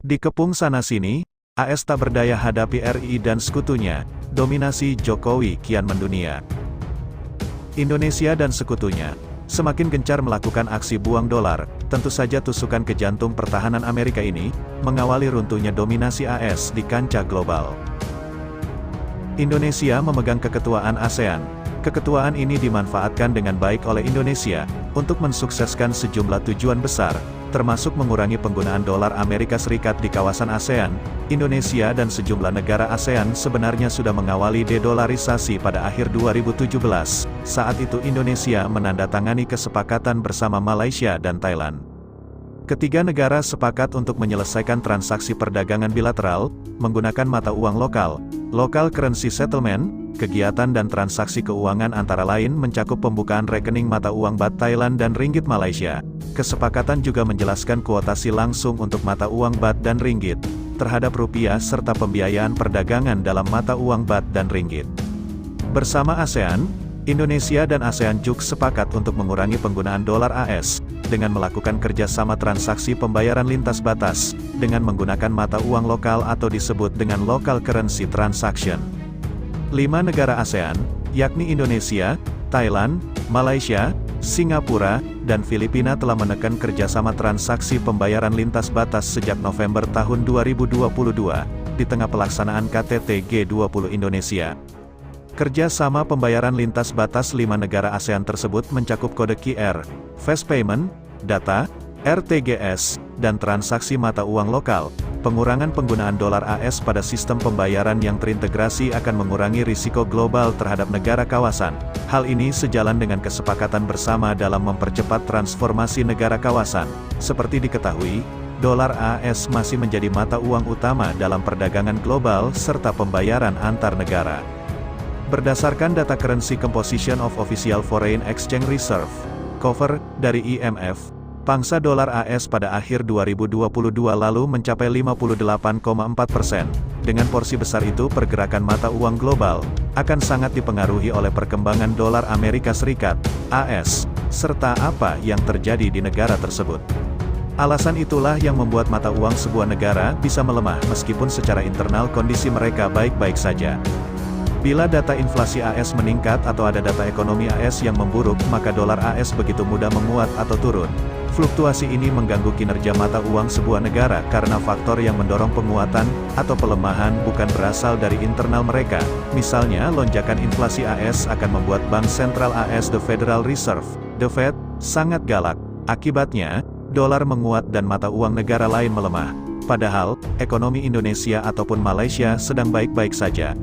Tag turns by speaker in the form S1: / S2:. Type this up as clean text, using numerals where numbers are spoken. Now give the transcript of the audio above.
S1: Dikepung sana-sini, AS tak berdaya hadapi RI dan sekutunya, dominasi Jokowi kian mendunia. Indonesia dan sekutunya semakin gencar melakukan aksi buang dolar, tentu saja tusukan ke jantung pertahanan Amerika ini, mengawali runtuhnya dominasi AS di kancah global. Indonesia memegang keketuaan ASEAN. Keketuaan ini dimanfaatkan dengan baik oleh Indonesia, untuk mensukseskan sejumlah tujuan besar, termasuk mengurangi penggunaan dolar Amerika Serikat di kawasan ASEAN. Indonesia dan sejumlah negara ASEAN sebenarnya sudah mengawali dedolarisasi pada akhir 2017, saat itu Indonesia menandatangani kesepakatan bersama Malaysia dan Thailand. Ketiga negara sepakat untuk menyelesaikan transaksi perdagangan bilateral, menggunakan mata uang lokal, local currency settlement, kegiatan dan transaksi keuangan antara lain mencakup pembukaan rekening mata uang Baht Thailand dan Ringgit Malaysia. Kesepakatan juga menjelaskan kuotasi langsung untuk mata uang Baht dan Ringgit, terhadap rupiah serta pembiayaan perdagangan dalam mata uang Baht dan Ringgit. Bersama ASEAN, Indonesia dan ASEAN juga sepakat untuk mengurangi penggunaan dolar AS, dengan melakukan kerjasama transaksi pembayaran lintas batas, dengan menggunakan mata uang lokal atau disebut dengan local currency transaction. 5 negara ASEAN, yakni Indonesia, Thailand, Malaysia, Singapura, dan Filipina telah menekan kerjasama transaksi pembayaran lintas batas sejak November tahun 2022, di tengah pelaksanaan KTT G20 Indonesia. Kerjasama pembayaran lintas batas 5 negara ASEAN tersebut mencakup kode QR, fast payment, data, RTGS, dan transaksi mata uang lokal. Pengurangan penggunaan dolar AS pada sistem pembayaran yang terintegrasi akan mengurangi risiko global terhadap negara kawasan. Hal ini sejalan dengan kesepakatan bersama dalam mempercepat transformasi negara kawasan. Seperti diketahui, dolar AS masih menjadi mata uang utama dalam perdagangan global serta pembayaran antar negara. Berdasarkan data Currency Composition of Official Foreign Exchange Reserve, (COFR) dari IMF, pangsa dolar AS pada akhir 2022 lalu mencapai 58,4%. Dengan porsi besar itu pergerakan mata uang global, akan sangat dipengaruhi oleh perkembangan dolar Amerika Serikat, AS, serta apa yang terjadi di negara tersebut. Alasan itulah yang membuat mata uang sebuah negara bisa melemah meskipun secara internal kondisi mereka baik-baik saja. Bila data inflasi AS meningkat atau ada data ekonomi AS yang memburuk, maka dolar AS begitu mudah menguat atau turun. Fluktuasi ini mengganggu kinerja mata uang sebuah negara karena faktor yang mendorong penguatan atau pelemahan bukan berasal dari internal mereka. Misalnya, lonjakan inflasi AS akan membuat Bank Sentral AS The Federal Reserve, The Fed, sangat galak. Akibatnya, dolar menguat dan mata uang negara lain melemah. Padahal, ekonomi Indonesia ataupun Malaysia sedang baik-baik saja.